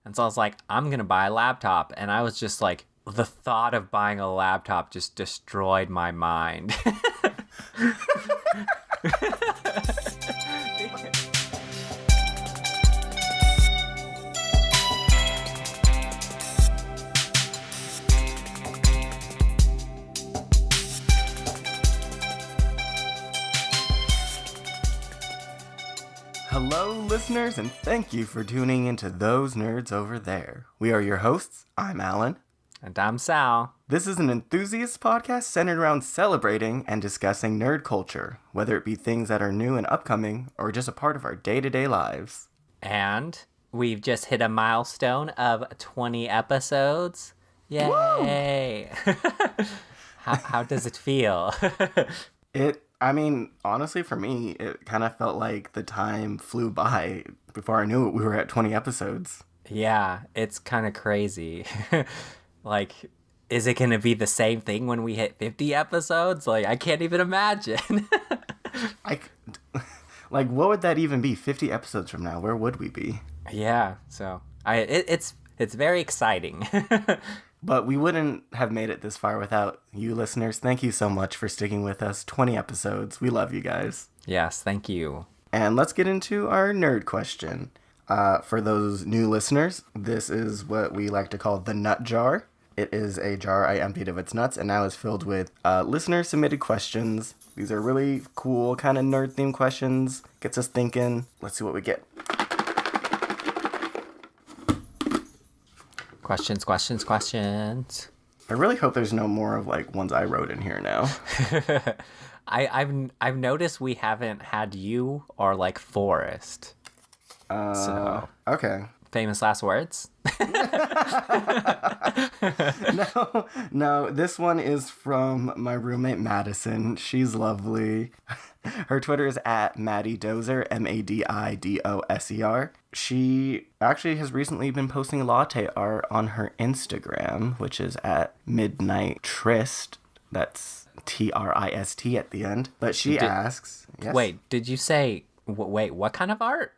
And so I was like, I'm going to buy a laptop. And I was just like, the thought of buying a laptop just destroyed my mind. Hello, listeners, and thank you for tuning into Those Nerds Over There. We are your hosts. I'm Alan. And I'm Sal. This is an enthusiast podcast centered around celebrating and discussing nerd culture, whether it be things that are new and upcoming or just a part of our day-to-day lives. And we've just hit a milestone of 20 episodes. Yay! How does it feel? Honestly, for me, it kind of felt like the time flew by. Before I knew it, we were at 20 episodes. Yeah, it's kind of Crazy. Like, is it going to be the same thing when we hit 50 episodes? Like, I can't even imagine. What would that even be 50 episodes from now? Where would we be? Yeah, so it's very exciting. But we wouldn't have made it this far without you listeners. Thank you so much for sticking with us. 20 episodes. We love you guys. Yes, thank you. And let's get into our nerd question. For those new listeners, this is what we like to call the nut jar. It is a jar I emptied of its nuts and now is filled with listener-submitted questions. These are really cool, kind of nerd-themed questions. Gets us thinking. Let's see what we get. Questions. I really hope there's no more of ones I wrote in here now. I've noticed we haven't had you or Forrest. Okay. Famous last words? No, this one is from my roommate Madison. She's lovely. Her Twitter is at Maddie Dozer, MADIDOSER. She actually has recently been posting latte art on her Instagram, which is at Midnight Trist. That's TRIST at the end. But she asks... Yes? Wait, did you say... Wait, what kind of art?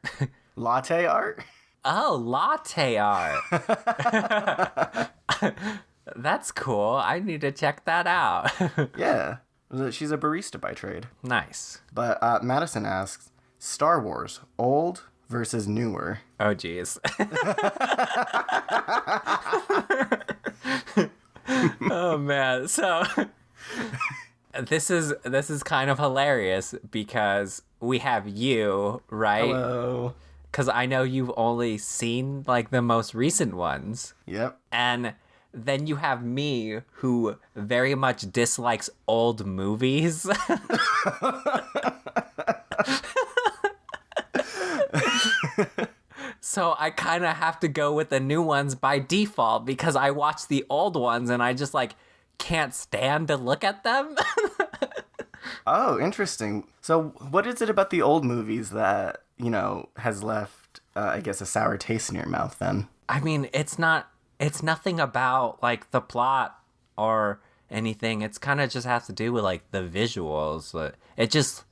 Latte art? Oh, latte art. That's cool. I need to check that out. Yeah. She's a barista by trade. Nice. But Madison asks, Star Wars, old versus newer? Oh, geez. Oh, man. So this is kind of hilarious because we have you, right? Hello. Because I know you've only seen the most recent ones. Yep. And then you have me, who very much dislikes old movies. So I kind of have to go with the new ones by default because I watch the old ones and I just can't stand to look at them. Oh, interesting. So what is it about the old movies that, has left, I guess, a sour taste in your mouth then? I mean, it's nothing about the plot or anything. It's kind of just has to do with the visuals. It just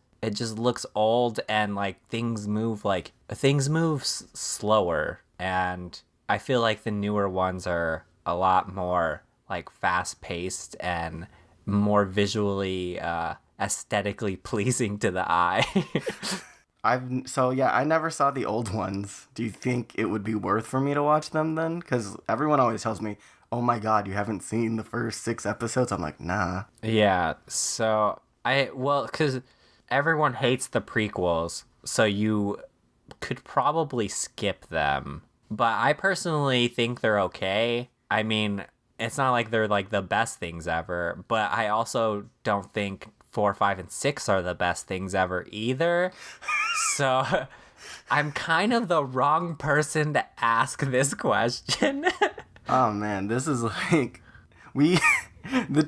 looks old and things move slower, and I feel like the newer ones are a lot more fast paced and more visually aesthetically pleasing to the eye. I never saw the old ones. Do you think it would be worth for me to watch them then? Because everyone always tells me, oh my god, you haven't seen the first 6 episodes? I'm like, nah. Yeah, so because everyone hates the prequels, so you could probably skip them. But I personally think they're okay. I mean, it's not like they're the best things ever, but I also don't think 4, 5, and 6 are the best things ever either. So I'm kind of the wrong person to ask this question. Oh man, this is the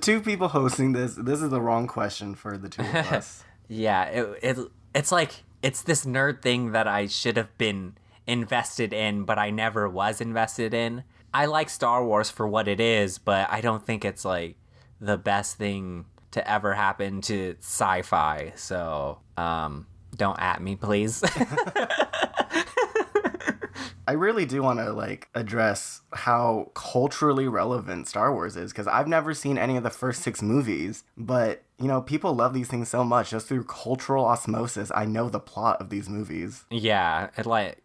two people hosting this is the wrong question for the two of us. Yeah, it's this nerd thing that I should have been invested in, but I never was invested in. I like Star Wars for what it is, but I don't think it's the best thing to ever happen to sci-fi. So, don't at me, please. I really do want to like address how culturally relevant Star Wars is, because I've never seen any of the first 6 movies, but you know, people love these things so much just through cultural osmosis. I know the plot of these movies. Yeah,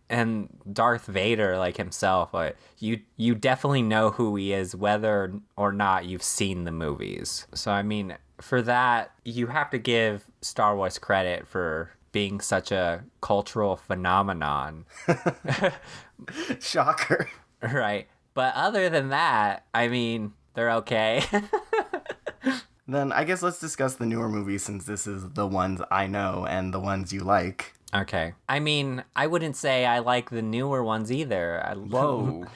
and Darth Vader, like himself, like you definitely know who he is whether or not you've seen the movies. So I mean, for that, you have to give Star Wars credit for being such a cultural phenomenon. Shocker. Right. But other than that, I mean, they're okay. Then I guess let's discuss the newer movies, since this is the ones I know and the ones you like. Okay. I mean, I wouldn't say I like the newer ones either. Whoa.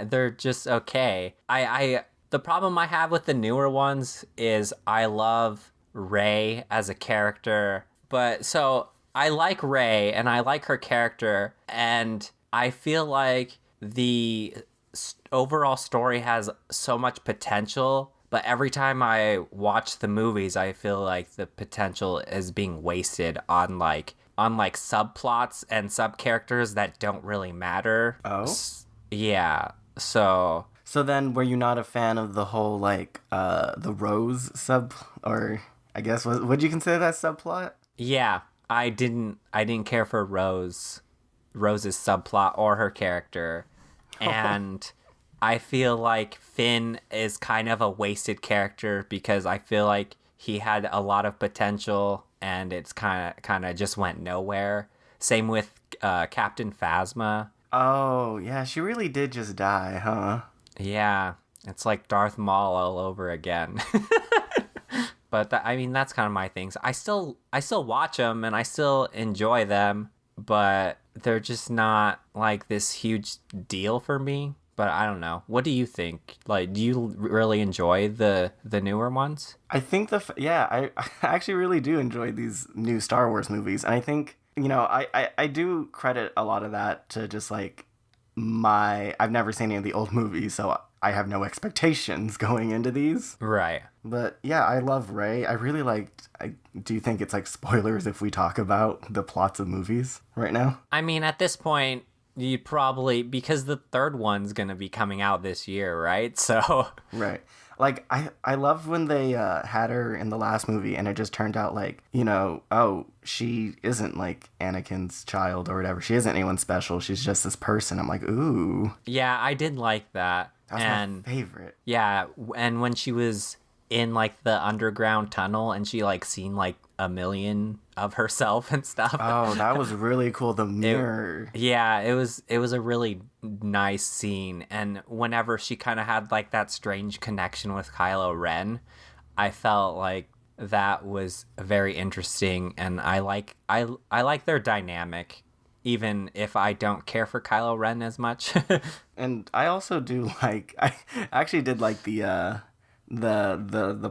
They're just okay. The problem I have with the newer ones is I love Rey as a character. But so I like Rey and I like her character, and I feel like the overall story has so much potential. But every time I watch the movies, I feel like the potential is being wasted on like subplots and sub characters that don't really matter. Oh? Yeah. So then were you not a fan of the whole like the Rose sub, or I guess would you consider that subplot? yeah, I didn't care for Rose's subplot or her character. And I feel like Finn is kind of a wasted character because I feel like he had a lot of potential and it's kind of just went nowhere. Same with Captain Phasma. Oh, yeah, she really did just die, huh? Yeah, it's like Darth Maul all over again. But I mean, that's kind of my things. I still watch them and I still enjoy them, but they're just not like this huge deal for me. But I don't know. What do you think? Like, do you really enjoy the newer ones? I think I actually really do enjoy these new Star Wars movies. And I think, you know, I do credit a lot of that to just like I've never seen any of the old movies, so I have no expectations going into these. Right. But yeah, I love Rey. Do you think it's like spoilers if we talk about the plots of movies right now? I mean, at this point, you'd probably, because the third one's gonna be coming out this year, right? So right. Like I loved when they had her in the last movie and it just turned out like, you know, oh, she isn't like Anakin's child or whatever. She isn't anyone special. She's just this person. I'm like, ooh. Yeah, I did like that. That's my favorite. Yeah, and when she was in like the underground tunnel and she like seen like a million of herself and stuff. Oh, that was really cool. The mirror. It was a really nice scene. And whenever she kind of had like that strange connection with Kylo Ren, I felt like that was very interesting. And I like their dynamic, even if I don't care for Kylo Ren as much. And I also do like, I actually did like the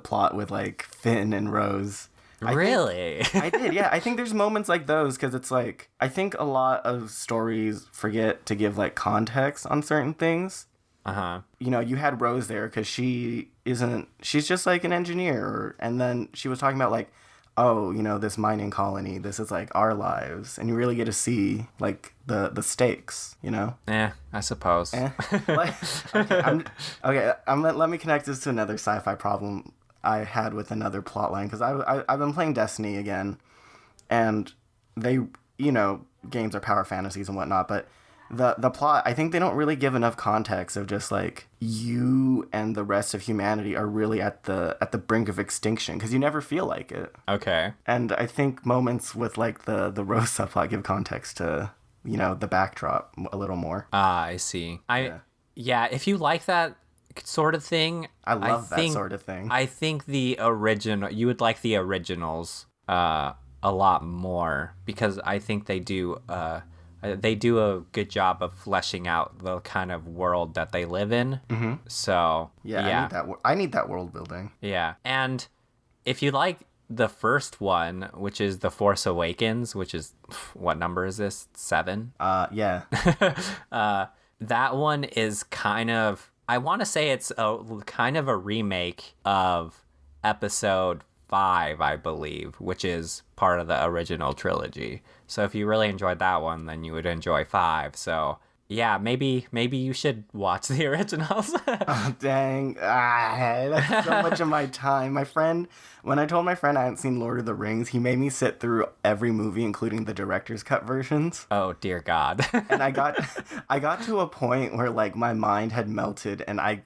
plot with like Finn and Rose. Really? I did, yeah. I think there's moments like those because it's like, I think a lot of stories forget to give like context on certain things. Uh-huh. You know, you had Rose there because she's just like an engineer. And then she was talking about like, oh, you know, this mining colony, this is like our lives. And you really get to see like the stakes, you know? I suppose. Like, let me connect this to another sci-fi problem I had with another plot line, because I've been playing Destiny again, and they, you know, games are power fantasies and whatnot, but the plot, I think they don't really give enough context of just like you and the rest of humanity are really at the brink of extinction, because you never feel like it. Okay. And I think moments with like the Rose subplot give context to, you know, the backdrop a little more. Ah, I see. Yeah, if you like that sort of thing, I love that sort of thing. I think you would like the originals a lot more, because I think they do a good job of fleshing out the kind of world that they live in. Mm-hmm. So yeah, I need that world building. Yeah, and if you like the first one, which is The Force Awakens, which is, what number is this? 7? Yeah. That one is kind of, I want to say it's kind of a remake of Episode 5, I believe, which is part of the original trilogy. So if you really enjoyed that one, then you would enjoy 5. So Yeah, maybe you should watch the originals. Oh, dang. That's so much of my time. When I told my friend I hadn't seen Lord of the Rings, he made me sit through every movie, including the director's cut versions. Oh, dear God. And I got to a point where like my mind had melted and I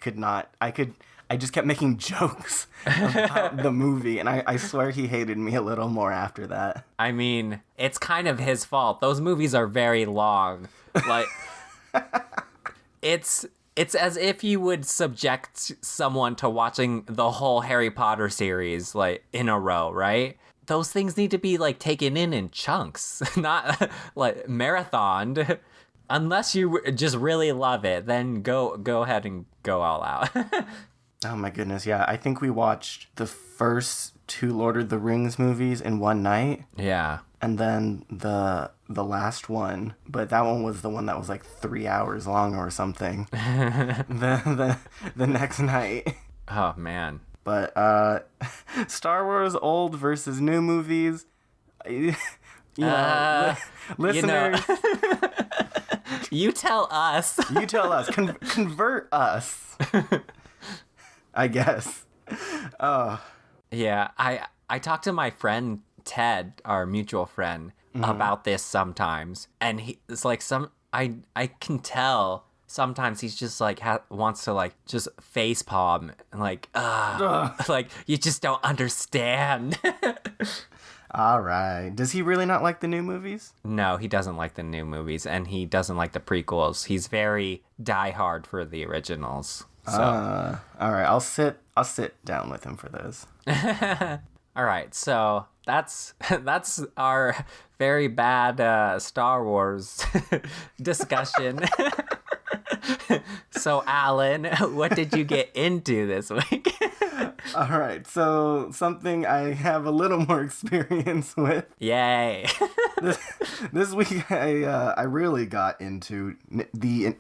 just kept making jokes about the movie, and I swear he hated me a little more after that. I mean, it's kind of his fault. Those movies are very long. Like, it's as if you would subject someone to watching the whole Harry Potter series, like, in a row, right? Those things need to be, like, taken in chunks, not, like, marathoned. Unless you just really love it, then go ahead and go all out. Oh my goodness, yeah. I think we watched the first 2 Lord of the Rings movies in one night. Yeah. And then the last one, but that one was the one that was like 3 hours long or something. the next night. Oh man. But Star Wars old versus new movies. Listeners, you tell us. You tell us. Convert us. I guess. Yeah, I talk to my friend Ted, our mutual friend, about this sometimes, and it's like I can tell sometimes he's just like wants to like just face palm and like like you just don't understand. All right. Does he really not like the new movies? No, he doesn't like the new movies, and he doesn't like the prequels. He's very diehard for the originals. So. All right. I'll sit down with him for those. All right. So that's our very bad Star Wars discussion. So, Alan, what did you get into this week? All right, so something I have a little more experience with. Yay! This week, I really got into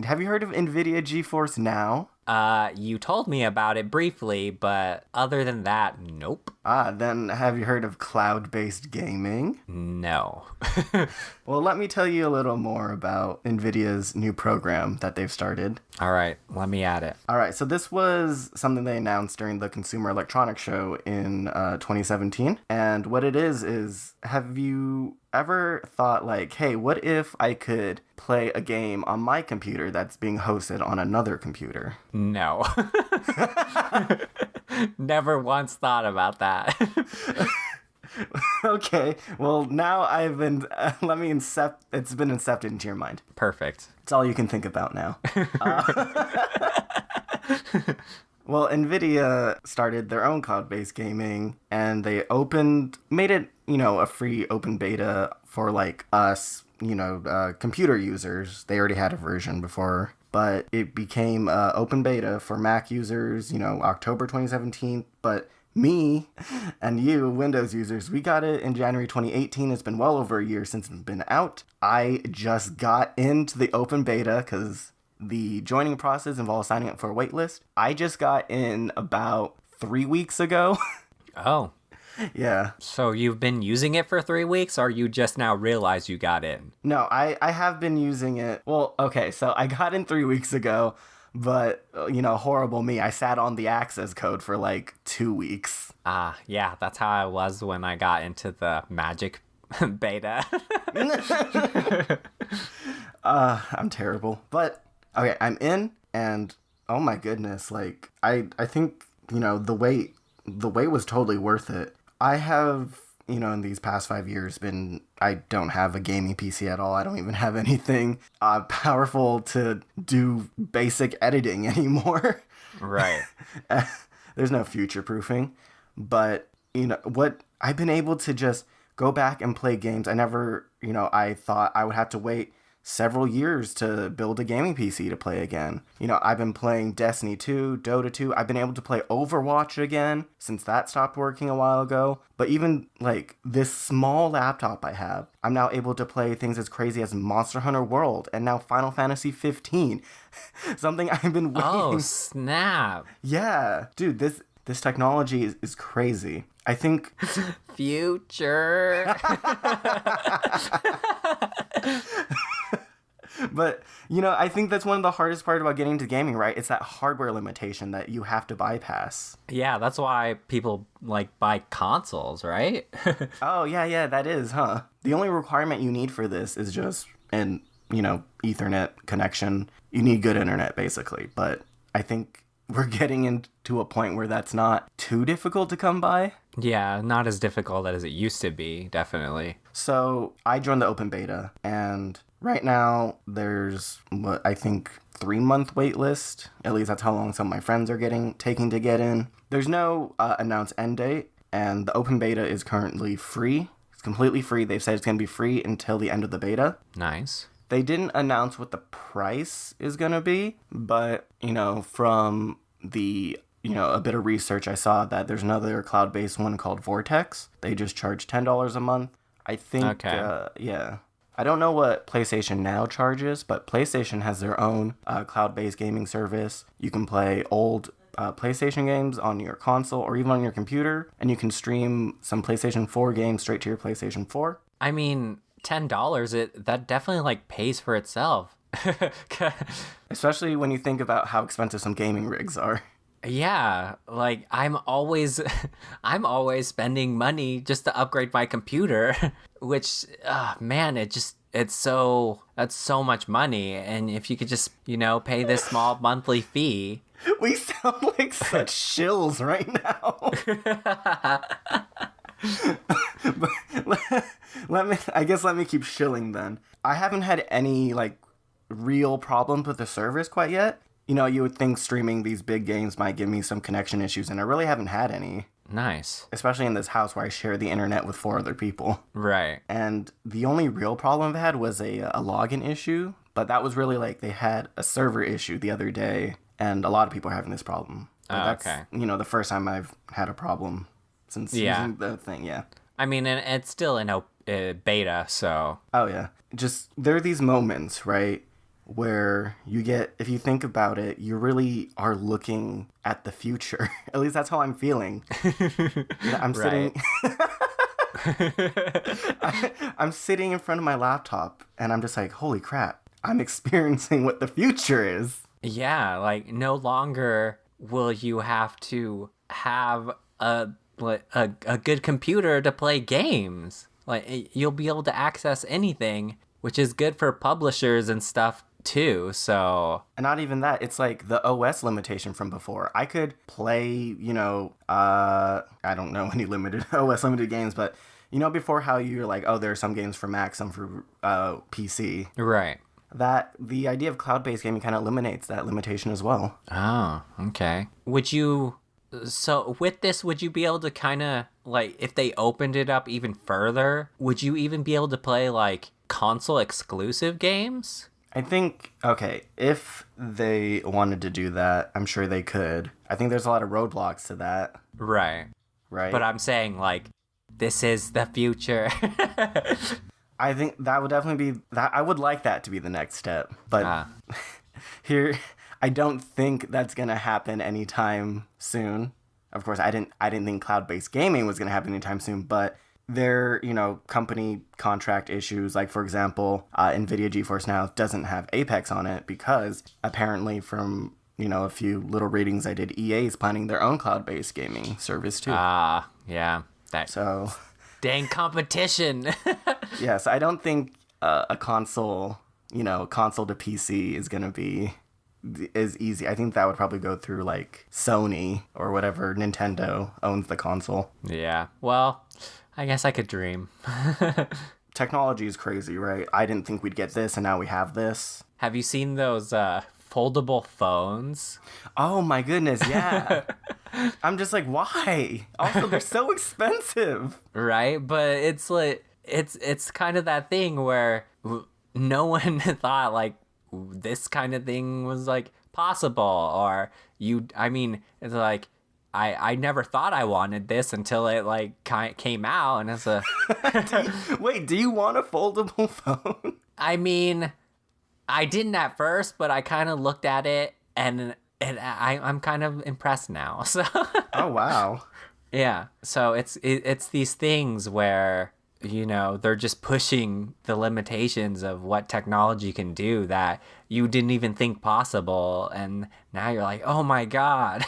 Have you heard of Nvidia GeForce Now? You told me about it briefly, but other than that, nope. Then have you heard of cloud-based gaming? No. Well, let me tell you a little more about Nvidia's new program that they've started. All right, let me at it. All right, so this was something they announced during the Consumer Electronics Show in 2017. And what it is have you ever thought like, hey, what if I could play a game on my computer that's being hosted on another computer? No. Never once thought about that. Okay, well, now I've been, it's been incepted into your mind. Perfect. It's all you can think about now. Well, Nvidia started their own cloud-based gaming, and they made it, a free open beta for like us, computer users. They already had a version before, but it became open beta for Mac users, October 2017, but me and you, Windows users, we got it in January 2018. It's been well over a year since it's been out. I just got into the open beta because the joining process involves signing up for a waitlist. I just got in about 3 weeks ago. Oh. Yeah. So you've been using it for 3 weeks, or you just now realize you got in? No, I have been using it. Well, okay, so I got in 3 weeks ago, but, horrible me. I sat on the access code for like 2 weeks. Yeah, that's how I was when I got into the Magic beta. I'm terrible. But, okay, I'm in, and oh my goodness, like, I think, the wait was totally worth it. I have, in these past 5 years I don't have a gaming PC at all. I don't even have anything powerful to do basic editing anymore. Right. There's no future proofing. But, what I've been able to just go back and play games. I never, I thought I would have to wait several years to build a gaming PC to play again. I've been playing Destiny 2, Dota 2. I've been able to play Overwatch again since that stopped working a while ago. But even like this small laptop I have, I'm now able to play things as crazy as Monster Hunter World and now Final Fantasy 15. Something I've been waiting. Oh, snap. Yeah. Dude, this technology is crazy. I think future. But, I think that's one of the hardest part about getting into gaming, right? It's that hardware limitation that you have to bypass. Yeah, that's why people like buy consoles, right? Oh, yeah, that is, huh? The only requirement you need for this is just an, Ethernet connection. You need good internet, basically. But I think we're getting into a point where that's not too difficult to come by. Yeah, not as difficult as it used to be, definitely. So I joined the open beta, and right now there's what I think 3-month wait list. At least that's how long some of my friends are taking to get in. There's no announced end date, and the open beta is currently free. It's completely free. They've said it's going to be free until the end of the beta. Nice. They didn't announce what the price is going to be, but, from the, a bit of research, I saw that there's another cloud-based one called Vortex. They just charge $10 a month. I think, Okay. yeah. I don't know what PlayStation Now charges, but PlayStation has their own cloud-based gaming service. You can play old PlayStation games on your console or even on your computer, and you can stream some PlayStation 4 games straight to your PlayStation 4. I mean, $10, that definitely like pays for itself. Especially when you think about how expensive some gaming rigs are. Yeah, like I'm always I'm always spending money just to upgrade my computer, which man, that's so much money, and if you could just, pay this small monthly fee. We sound like such shills right now. But let me keep shilling then. I haven't had any like real problems with the service quite yet. You would think streaming these big games might give me some connection issues, and I really haven't had any. Nice. Especially in this house where I share the internet with 4 other people. Right. And the only real problem I've had was a login issue, but that was really like they had a server issue the other day, and a lot of people are having this problem. That's, okay. The first time I've had a problem since using the thing, yeah. I mean, and it's still in beta, so. Oh, yeah. Just, there are these moments, right, where if you think about it, you really are looking at the future. At least that's how I'm feeling. I'm sitting... I'm sitting in front of my laptop, and I'm just like, holy crap, I'm experiencing what the future is. Yeah, like, no longer will you have to have a good computer to play games. Like, you'll be able to access anything, which is good for publishers and stuff too, so... And not even that, it's like the OS limitation from before. I could play, I don't know any OS limited games, but before how you're like, oh, there are some games for Mac, some for PC. Right. That the idea of cloud-based gaming kind of eliminates that limitation as well. Oh, okay. So with this, would you be able to kind of, like, if they opened it up even further, would you even be able to play, like, console exclusive games? I think, okay, if they wanted to do that, I'm sure they could. I think there's a lot of roadblocks to that. Right. But I'm saying, like, this is the future. I think that would definitely be that. I would like that to be the next step, but here, I don't think that's gonna happen anytime soon. Of course, I didn't think cloud-based gaming was gonna happen anytime soon, but there, company contract issues, like for example, Nvidia GeForce Now doesn't have Apex on it because apparently from a few little readings I did, EA is planning their own cloud-based gaming service too. Yeah, so. Dang competition. Yes, I don't think a console to PC is going to be as easy. I think that would probably go through like Sony or whatever Nintendo owns the console. Yeah, well, I guess I could dream. Technology is crazy, right? I didn't think we'd get this, and now we have this. Have you seen those foldable phones? Oh my goodness, yeah. I'm just like, why? Also, they're so expensive. Right? But it's like, it's kind of that thing where no one thought, like, this kind of thing was, like, possible. Or, it's like, I never thought I wanted this until it, like, came out, and it's a... do you want a foldable phone? I mean, I didn't at first, but I kind of looked at it, and I'm kind of impressed now. So oh wow. Yeah. So it's these things where they're just pushing the limitations of what technology can do that you didn't even think possible. And now you're like, oh my God.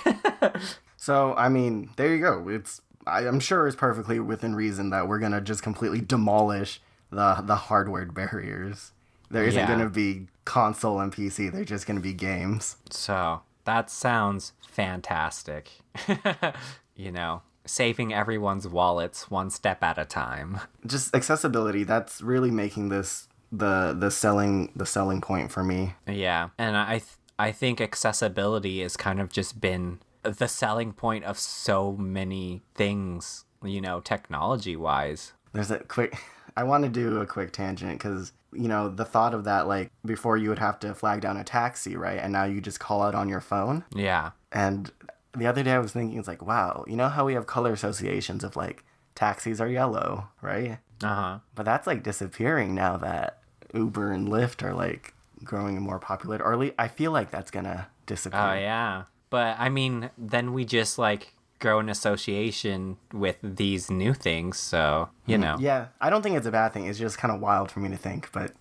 So, I mean, there you go. I'm sure it's perfectly within reason that we're going to just completely demolish the hardware barriers. There isn't going to be console and PC. They're just going to be games. So that sounds fantastic. Saving everyone's wallets one step at a time. Just accessibility. That's really making this the selling point for me. Yeah, and I think accessibility has kind of just been the selling point of so many things, technology wise. I want to do a quick tangent because, the thought of that, like, before you would have to flag down a taxi, right? And now you just call it on your phone. Yeah. And the other day I was thinking, it's like, wow, you know how we have color associations of, like, taxis are yellow, right? Uh-huh. But that's, like, disappearing now that Uber and Lyft are, like, growing more popular. Or at least I feel like that's gonna disappear. Oh, yeah. But, I mean, then we just, like, grow an association with these new things, so, Yeah, I don't think it's a bad thing. It's just kind of wild for me to think, but...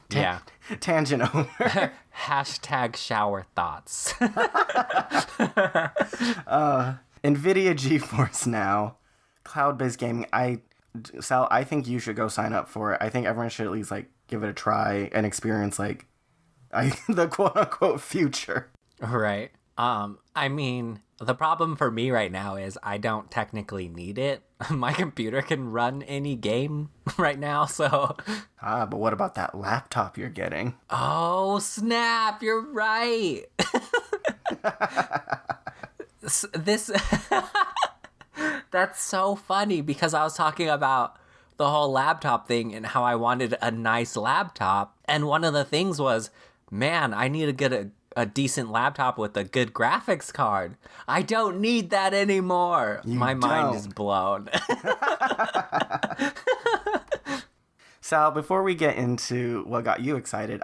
Tangent over. Hashtag shower thoughts. Nvidia GeForce Now. Cloud-based gaming. Sal, I think you should go sign up for it. I think everyone should at least, like, give it a try and experience, like, the quote-unquote future. Right. I mean, the problem for me right now is I don't technically need it. My computer can run any game right now, so... But what about that laptop you're getting? Oh, snap, you're right. This... That's so funny because I was talking about the whole laptop thing and how I wanted a nice laptop. And one of the things was, man, I need to get a decent laptop with a good graphics card. I don't need that anymore. My mind is blown. Sal, before we get into what got you excited,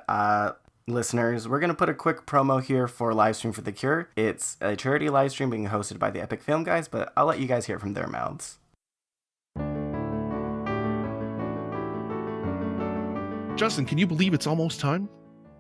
listeners, we're going to put a quick promo here for Livestream for the Cure. It's a charity live stream being hosted by the Epic Film Guys, but I'll let you guys hear it from their mouths. Justin, can you believe it's almost time?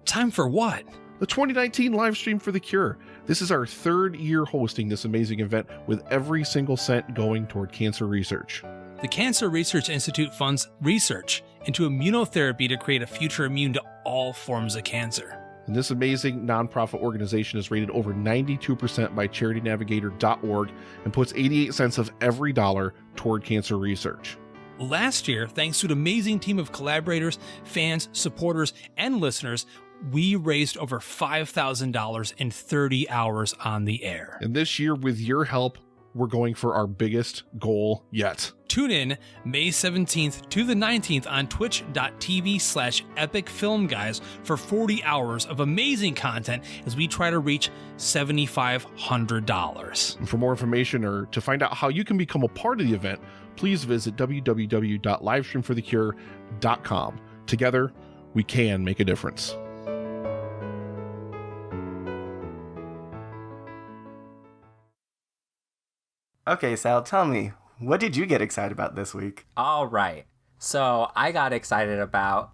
Time for what? The 2019 live stream for the Cure. This is our third year hosting this amazing event with every single cent going toward cancer research. The Cancer Research Institute funds research into immunotherapy to create a future immune to all forms of cancer. And this amazing nonprofit organization is rated over 92% by charitynavigator.org and puts 88 cents of every dollar toward cancer research. Last year, thanks to an amazing team of collaborators, fans, supporters, and listeners, we raised over $5,000 in 30 hours on the air. And this year, with your help, we're going for our biggest goal yet. Tune in May 17th to the 19th on twitch.tv/epicfilmguys for 40 hours of amazing content as we try to reach $7,500. And for more information or to find out how you can become a part of the event, please visit www.livestreamforthecure.com. Together, we can make a difference. Okay, Sal, tell me, what did you get excited about this week? All right. So I got excited about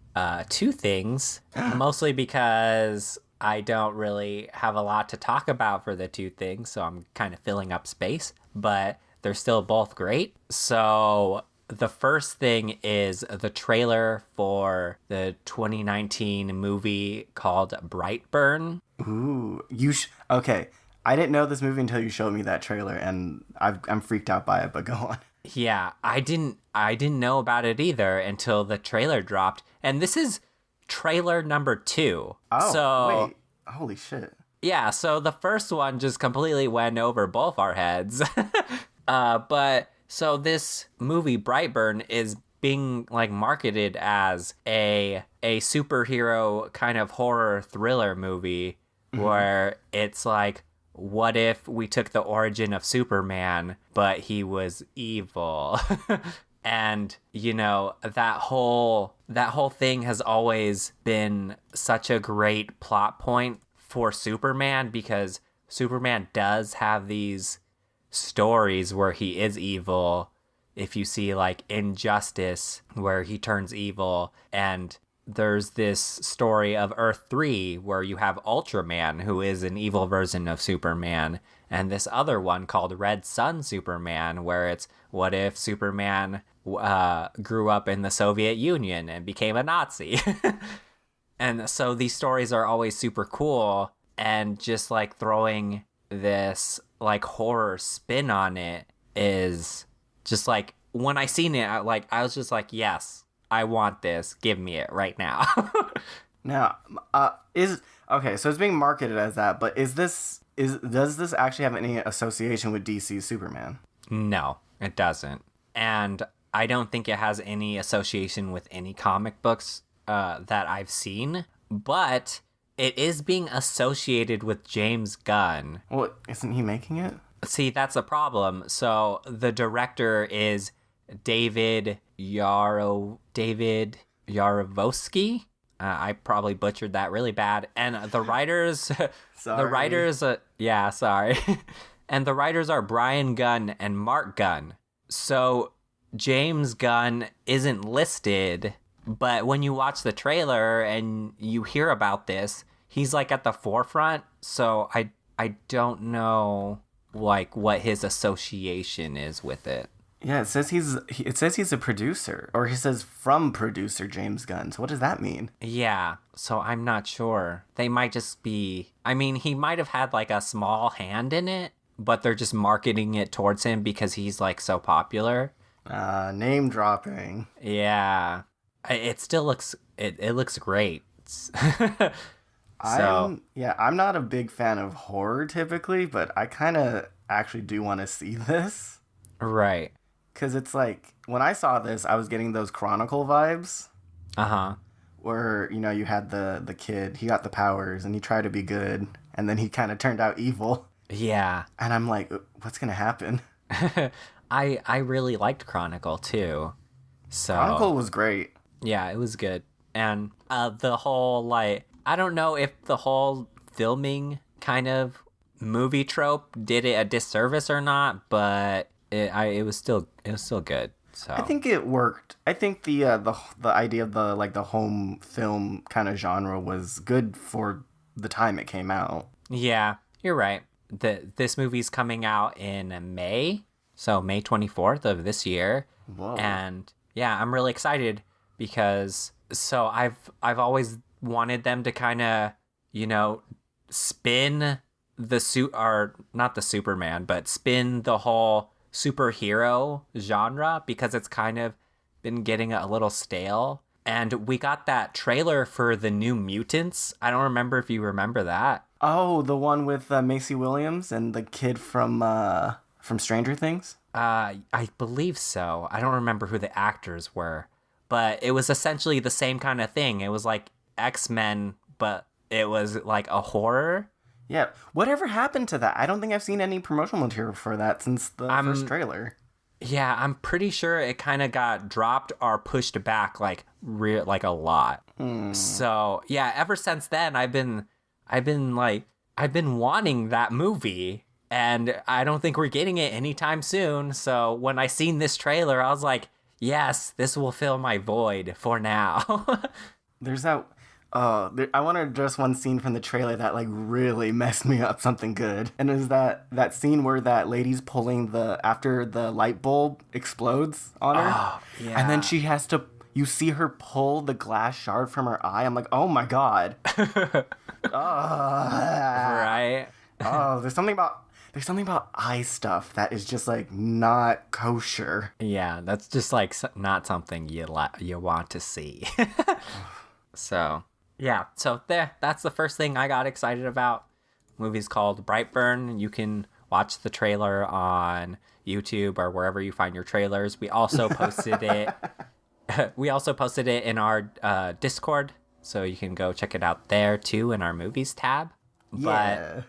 two things, mostly because I don't really have a lot to talk about for the two things, so I'm kind of filling up space, but they're still both great. So the first thing is the trailer for the 2019 movie called Brightburn. Ooh, okay. I didn't know this movie until you showed me that trailer, and I'm freaked out by it, but go on. Yeah, I didn't know about it either until the trailer dropped, and this is trailer number 2. Oh, wait. Holy shit. Yeah, so the first one just completely went over both our heads. But so this movie, Brightburn, is being like marketed as a superhero kind of horror thriller movie where it's like, what if we took the origin of Superman, but he was evil? And, that whole thing has always been such a great plot point for Superman, because Superman does have these stories where he is evil if you see like Injustice where he turns evil, and there's this story of Earth 3 where you have Ultraman, who is an evil version of Superman, and this other one called Red Sun Superman, where it's what if Superman grew up in the Soviet Union and became a Nazi. And so these stories are always super cool, and just like throwing this like horror spin on it is just like, when I seen it, I was just like, yes, I want this. Give me it right now. Now, okay, so it's being marketed as that, but does this actually have any association with DC's Superman? No, it doesn't. And I don't think it has any association with any comic books that I've seen, but it is being associated with James Gunn. Well, isn't he making it? See, that's a problem. So the director is David Yarovosky. I probably butchered that really bad. And the writers, sorry. And the writers are Brian Gunn and Mark Gunn. So James Gunn isn't listed, but when you watch the trailer and you hear about this, he's like at the forefront. So I don't know like what his association is with it. Yeah, it says he's a producer, or he says from producer James Gunn. So what does that mean? Yeah, so I'm not sure. They might just be, I mean, he might have had like a small hand in it, but they're just marketing it towards him because he's like so popular. Name dropping. Yeah. It still looks, it looks great. I'm not a big fan of horror typically, but I kind of actually do want to see this. Right. Because it's like, when I saw this, I was getting those Chronicle vibes. Uh-huh. Where, you had the kid, he got the powers, and he tried to be good, and then he kind of turned out evil. Yeah. And I'm like, what's going to happen? I really liked Chronicle, too. So Chronicle was great. Yeah, it was good. And the whole, like, I don't know if the whole filming kind of movie trope did it a disservice or not, but it was still good. So I think it worked. I think the idea of the home film kind of genre was good for the time it came out. Yeah, you're right. This movie's coming out in May, so May 24th of this year. Whoa. And yeah, I'm really excited because I've always wanted them to kind of, spin not the Superman, but spin the whole superhero genre, because it's kind of been getting a little stale. And we got that trailer for the New Mutants. I don't remember if you remember that. Oh, the one with Macy Williams and the kid from Stranger Things? I believe so. I don't remember who the actors were, but it was essentially the same kind of thing. It was like X-Men, but it was like a horror. Yeah. Whatever happened to that? I don't think I've seen any promotional material for that since the first trailer. Yeah, I'm pretty sure it kind of got dropped or pushed back like a lot. So yeah, ever since then I've been wanting that movie, and I don't think we're getting it anytime soon. So when I seen this trailer, I was like, yes, this will fill my void for now. There's that. I want to address one scene from the trailer that like really messed me up something good. And it was that scene where that lady's pulling after the light bulb explodes on her. Oh, yeah. And then you see her pull the glass shard from her eye. I'm like, oh my God. Right. There's something about eye stuff that is just like not kosher. Yeah, that's just like not something you want to see. So yeah, that's the first thing I got excited about. The movie's called Brightburn. You can watch the trailer on YouTube or wherever you find your trailers. We also posted it. We also posted it in our Discord, so you can go check it out there too in our movies tab. Yeah.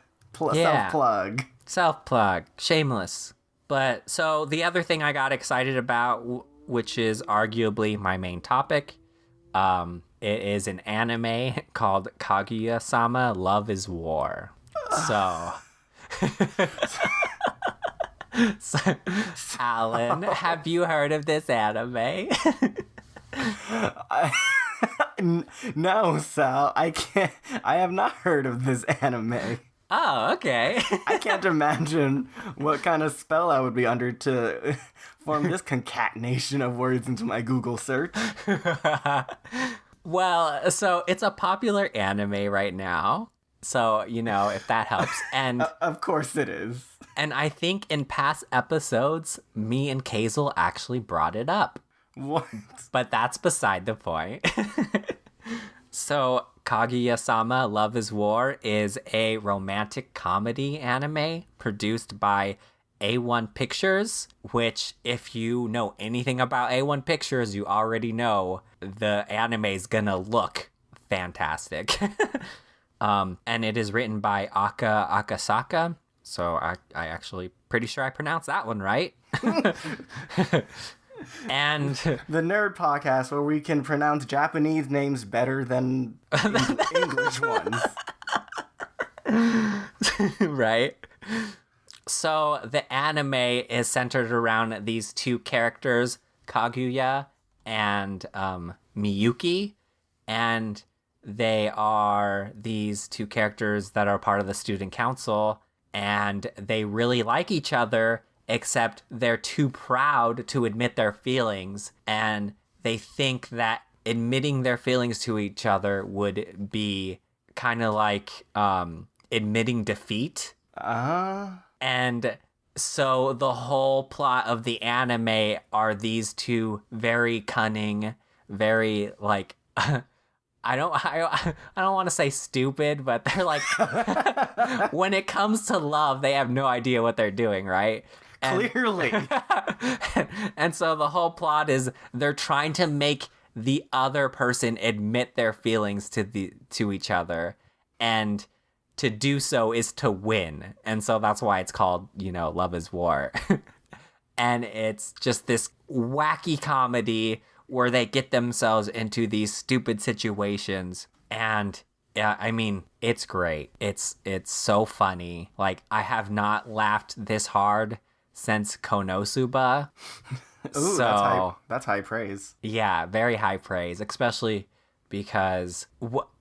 Self-plug. Shameless. But so the other thing I got excited about, which is arguably my main topic, it is an anime called Kaguya-sama, Love is War. So So, Alan, have you heard of this anime? No, Sal, I can't. I have not heard of this anime. Oh, okay. I can't imagine what kind of spell I would be under to form this concatenation of words into my Google search. Well, so it's a popular anime right now. So, you know, if that helps. And Of course it is. and I think in past episodes, me and Kazel actually brought it up. What? But that's beside the point. So, Kaguya-sama Love is War is a romantic comedy anime produced by A1 Pictures, which, if you know anything about A1 Pictures, you already know the anime is gonna look fantastic. And it is written by Aka Akasaka, so I actually pretty sure I pronounced that one right. And The Nerd Podcast, where we can pronounce Japanese names better than English ones. right? So the anime is centered around these two characters, Kaguya and Miyuki, and they are these two characters that are part of the student council, and they really like each other, except they're too proud to admit their feelings, and they think that admitting their feelings to each other would be kind of like admitting defeat. And so the whole plot of the anime are these two very cunning, very like I don't want to say stupid, but they're like when it comes to love, they have no idea what they're doing, right? Clearly. And so the whole plot is they're trying to make the other person admit their feelings to each other, and to do so is to win. And so that's why it's called, you know, Love is War. And it's just this wacky comedy where they get themselves into these stupid situations, and yeah, I mean, it's great. It's so funny. Like, I have not laughed this hard since Konosuba. Ooh, So, that's high praise. yeah, very high praise, especially because,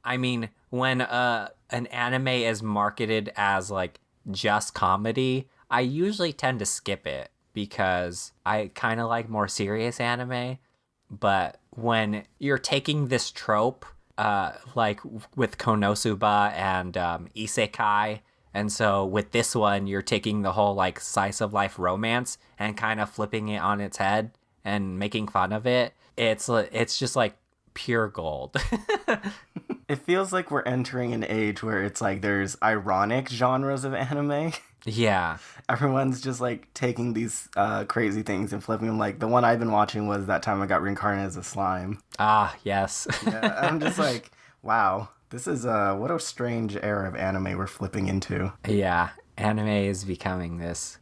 I mean, when an anime is marketed as, like, just comedy, I usually tend to skip it because I kind of like more serious anime. But when you're taking this trope, like with Konosuba and Isekai, and so with this one, you're taking the whole like slice of life romance and kind of flipping it on its head and making fun of it. It's just like pure gold. It feels like we're entering an age where it's like there's ironic genres of anime. Yeah. Everyone's just like taking these crazy things and flipping them. Like the one I've been watching was That Time I Got Reincarnated as a Slime. Ah, yes. Yeah, I'm just like, wow, this is what a strange era of anime we're flipping into. Yeah. Anime is becoming this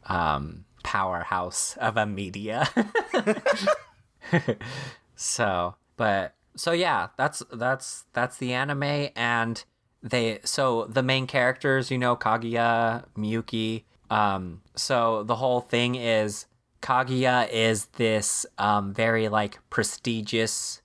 powerhouse of a media. So yeah, that's the anime. And so the main characters, you know, Kaguya, Miyuki, so the whole thing is Kaguya is this very like prestigious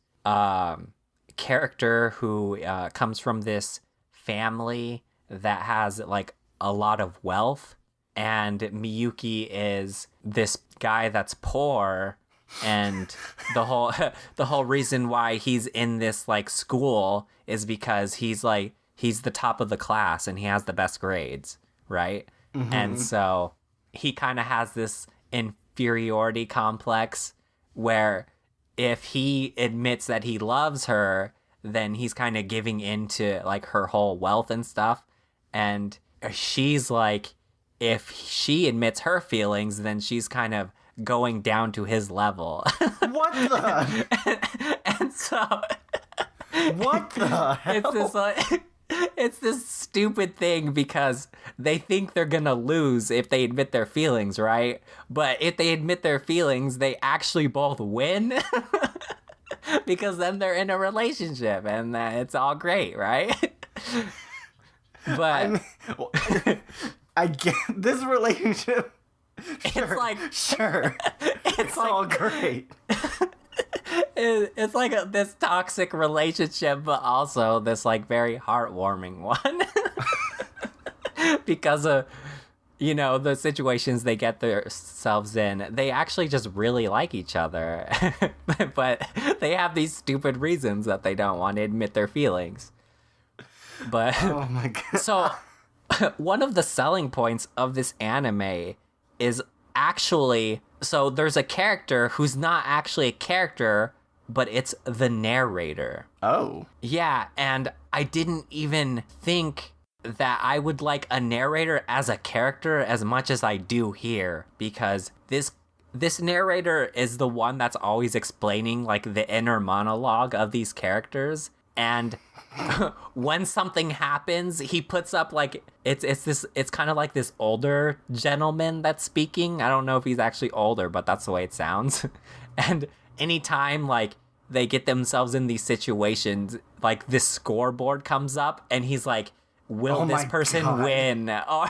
character who comes from this family that has like a lot of wealth, and Miyuki is this guy that's poor. And the whole reason why he's in this like school is because he's the top of the class and he has the best grades, right? Mm-hmm. And so he kind of has this inferiority complex where if he admits that he loves her, then he's kind of giving into like her whole wealth and stuff. And she's like, if she admits her feelings, then she's kind of going down to his level. What the? and so what the hell? It's this stupid thing because they think they're gonna lose if they admit their feelings, right? But if they admit their feelings, they actually both win. Because then they're in a relationship and it's all great, right? But I get this relationship It's like Sure. it's like all great. it's like this toxic relationship, but also this like very heartwarming one because of the situations they get themselves in. They actually just really like each other, but they have these stupid reasons that they don't want to admit their feelings. But Oh my god. so one of the selling points of this anime is actually, so there's a character who's not actually a character, but it's the narrator. Oh. Yeah, and I didn't even think that I would like a narrator as a character as much as I do here, because this narrator is the one that's always explaining like the inner monologue of these characters, and when something happens, he puts up like it's kind of like this older gentleman that's speaking. I don't know if he's actually older, but that's the way it sounds. And anytime like they get themselves in these situations, like this scoreboard comes up and he's like, will Oh this my person God. win? Or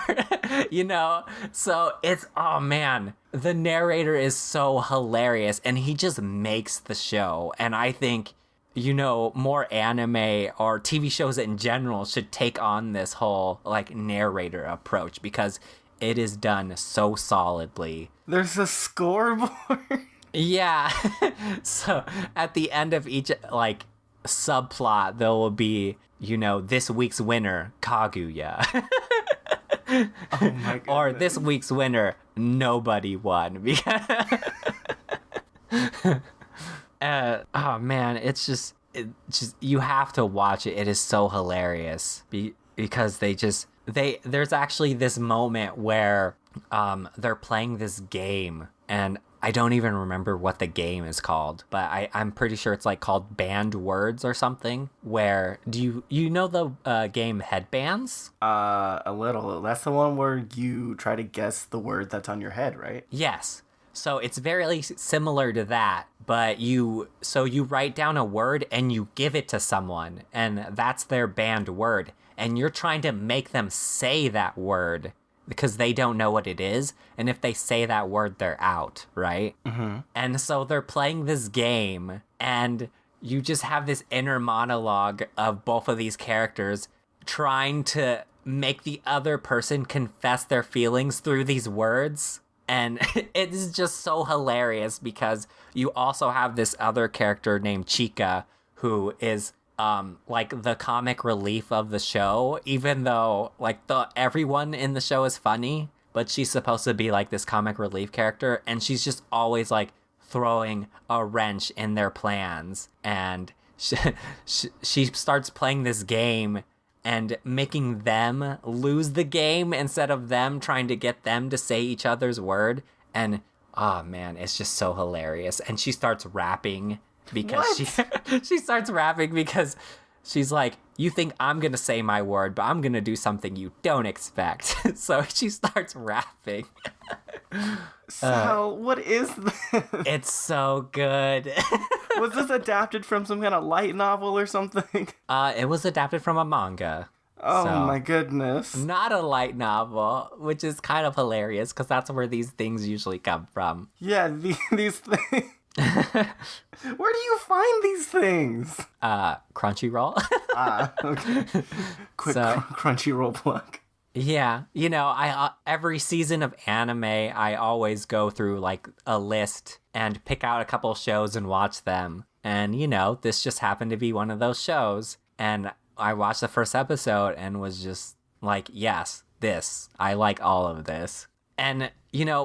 so it's, oh man, the narrator is so hilarious and he just makes the show. And I think more anime or TV shows in general should take on this whole like narrator approach, because it is done so solidly. There's a scoreboard. Yeah. So at the end of each like subplot, there will be, this week's winner, Kaguya. Oh my god. Or this week's winner, nobody won. Oh man, it's just you have to watch it. It is so hilarious because there's actually this moment where they're playing this game, and I don't even remember what the game is called, but I'm pretty sure it's like called Banned Words or something. Where do you know the game Headbands? A little. That's the one where you try to guess the word that's on your head, right? Yes. So it's very similar to that, but you write down a word and you give it to someone, and that's their banned word, and you're trying to make them say that word because they don't know what it is, and if they say that word, they're out, right? Mm-hmm. And so they're playing this game, and you just have this inner monologue of both of these characters trying to make the other person confess their feelings through these words. And it's just so hilarious because you also have this other character named Chika, who is like the comic relief of the show, even though like everyone in the show is funny, but she's supposed to be like this comic relief character, and she's just always like throwing a wrench in their plans. And she starts playing this game and making them lose the game instead of them trying to get them to say each other's word. And oh man, it's just so hilarious. And she starts rapping because she starts rapping because she's like, you think I'm gonna say my word, but I'm gonna do something you don't expect. So she starts rapping. So, what is this? It's so good. Was this adapted from some kind of light novel or something? It was adapted from a manga. Oh So- my goodness. Not a light novel, which is kind of hilarious because that's where these things usually come from. Yeah, these things. Where do you find these things? Crunchyroll. Okay. Quick So- Crunchyroll plug. Yeah, I every season of anime, I always go through like a list and pick out a couple shows and watch them. And this just happened to be one of those shows. And I watched the first episode and was just like, yes, I like all of this. And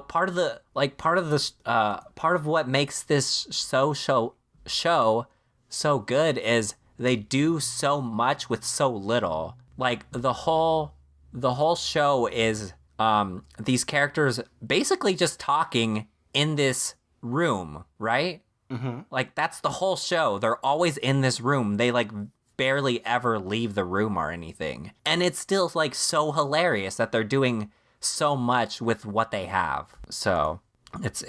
part of what makes this show so good is they do so much with so little. Like the whole show is these characters basically just talking in this room, right? Mm-hmm. Like that's the whole show. They're always in this room. They like barely ever leave the room or anything, and it's still like so hilarious that they're doing so much with what they have. So it's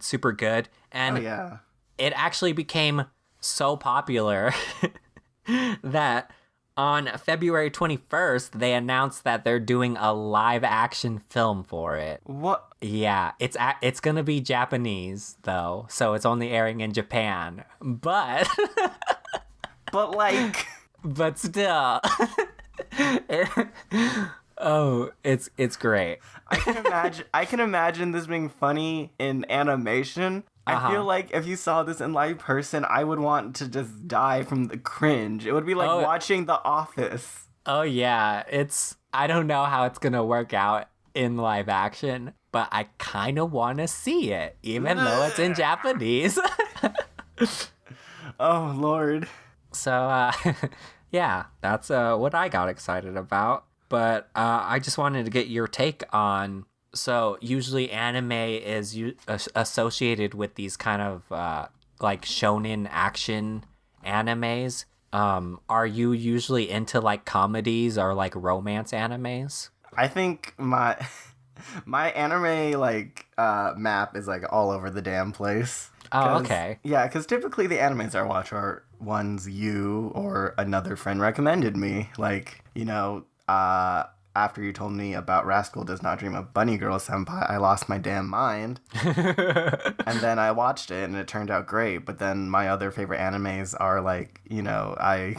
super good, and Oh yeah. it actually became so popular that on February 21st, they announced that they're doing a live action film for it. What? Yeah, it's gonna be Japanese though, so it's only airing in Japan. But But like, but still, it's great. I can imagine this being funny in animation. I feel like if you saw this in live person, I would want to just die from the cringe. It would be like watching The Office. Oh yeah, I don't know how it's gonna work out in live action, but I kind of want to see it, even though it's in Japanese. Oh Lord. So yeah, that's what I got excited about. But I just wanted to get your take on. So usually anime is associated with these kind of like shonen action animes. Are you usually into like comedies or like romance animes? I think my anime like map is like all over the damn place. Oh, okay. Yeah, because typically the animes I watch are ones you or another friend recommended me. Like, you know, after you told me about Rascal Does Not Dream of Bunny Girl Senpai, I lost my damn mind. And then I watched it and it turned out great. But then my other favorite animes are like, you know, I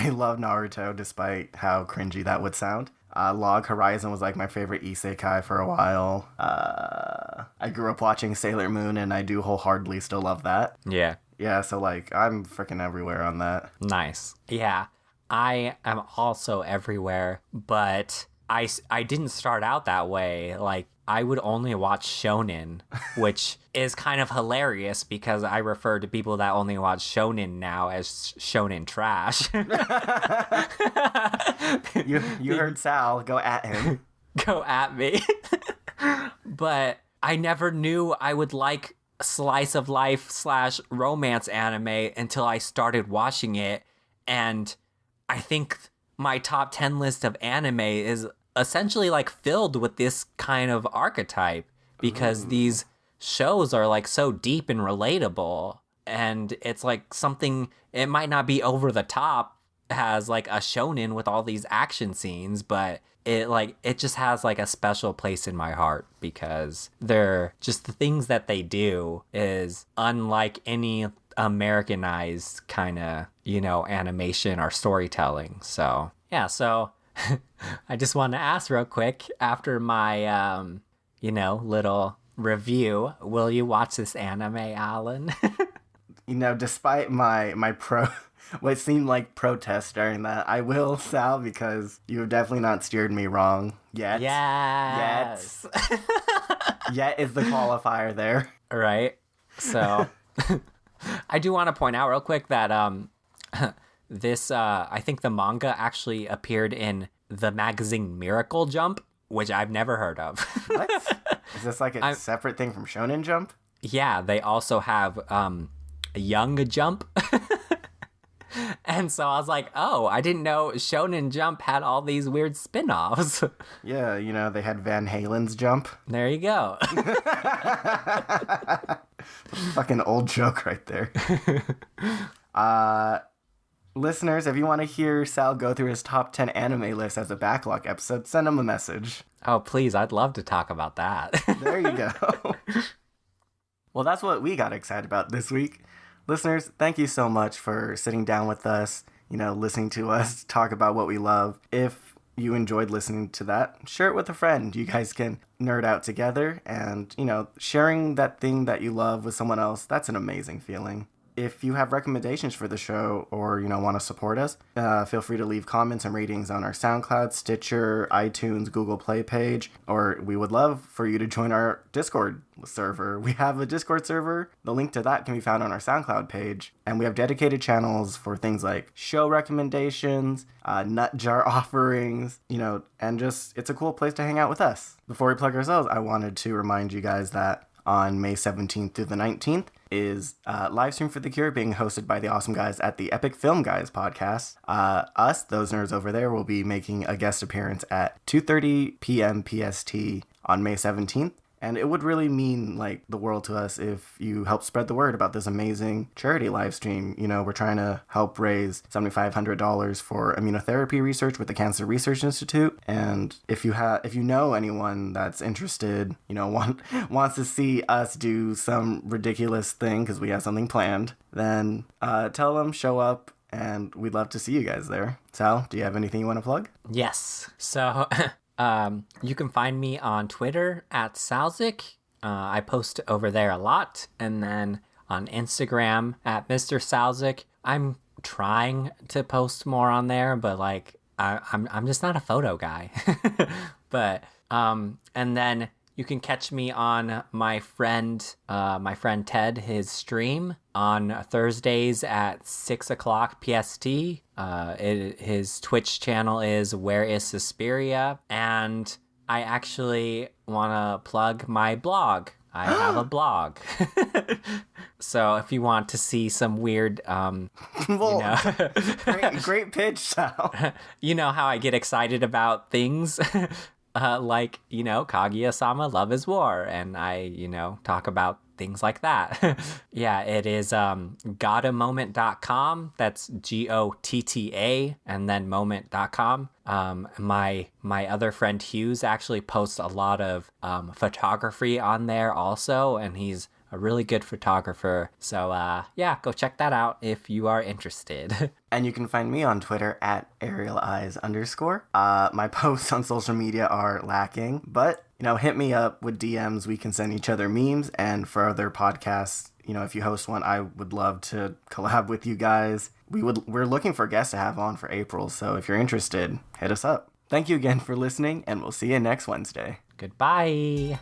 love Naruto despite how cringy that would sound. Log Horizon was like my favorite isekai for a while. I grew up watching Sailor Moon and I do wholeheartedly still love that. Yeah. Yeah, so like I'm freaking everywhere on that. Nice. Yeah. I am also everywhere, but I didn't start out that way. Like, I would only watch shonen, which is kind of hilarious because I refer to people that only watch shonen now as shonen trash. You heard Sal, go at him. Go at me. But I never knew I would like slice of life / romance anime until I started watching it. And I think my top 10 list of anime is essentially like filled with this kind of archetype because these shows are like so deep and relatable, and it's like something, it might not be over the top as like a shonen with all these action scenes, but it just has like a special place in my heart because they're just the things that they do is unlike any Americanized kind of, you know, animation or storytelling. So yeah, so I just want to ask real quick after my you know, little review, will you watch this anime, Alan? You know, despite my what seemed like protest during that, I will, Sal, because you have definitely not steered me wrong yet. Yes. Yet is the qualifier there. Right. So I do want to point out real quick that this I think the manga actually appeared in the magazine Miracle Jump, which I've never heard of. What? Is this like a separate thing from Shonen Jump? Yeah, they also have Young Jump. And so I was like, oh, I didn't know Shonen Jump had all these weird spin-offs. Yeah, you know, they had Van Halen's Jump. There you go. Fucking old joke right there. Listeners, if you want to hear Sal go through his top 10 anime list as a backlog episode, send him a message. Oh, please, I'd love to talk about that. There you go. Well, that's what we got excited about this week. Listeners, thank you so much for sitting down with us, you know, listening to us talk about what we love. If you enjoyed listening to that, share it with a friend. You guys can nerd out together and, you know, sharing that thing that you love with someone else, that's an amazing feeling. If you have recommendations for the show or, you know, want to support us, feel free to leave comments and ratings on our SoundCloud, Stitcher, iTunes, Google Play page, or we would love for you to join our Discord server. We have a Discord server. The link to that can be found on our SoundCloud page. And we have dedicated channels for things like show recommendations, nut jar offerings, you know, and just, it's a cool place to hang out with us. Before we plug ourselves, I wanted to remind you guys that on May 17th through the 19th is Livestream for the Cure being hosted by the awesome guys at the Epic Film Guys podcast. Us, those nerds over there, will be making a guest appearance at 2:30 p.m. PST on May 17th. And it would really mean like the world to us if you help spread the word about this amazing charity live stream. You know, we're trying to help raise $7,500 for immunotherapy research with the Cancer Research Institute. And if you know anyone that's interested, you know, wants to see us do some ridiculous thing because we have something planned, then tell them, show up, and we'd love to see you guys there. Sal, do you have anything you want to plug? Yes. So you can find me on Twitter at Salzik. I post over there a lot. And then on Instagram at Mr. Salzik. I'm trying to post more on there, but like I'm just not a photo guy. But and then you can catch me on my friend Ted, his stream on Thursdays at 6:00 PST. His Twitch channel is Where is Suspiria, and I actually want to plug my blog. I have a blog. So if you want to see some weird, great pitch, Sal. You know how I get excited about things. Like, Kaguya-sama, Love is War, and I, talk about things like that. Yeah, it is gottamoment.com. That's GOTTA, and then moment.com. My other friend Hughes actually posts a lot of photography on there also, and he's a really good photographer. So yeah, go check that out if you are interested. And you can find me on Twitter at ArielEyes_. My posts on social media are lacking, but hit me up with DMs. We can send each other memes. And for other podcasts, if you host one, I would love to collab with you guys. We're looking for guests to have on for April, so if you're interested, hit us up. Thank you again for listening, and we'll see you next Wednesday. Goodbye.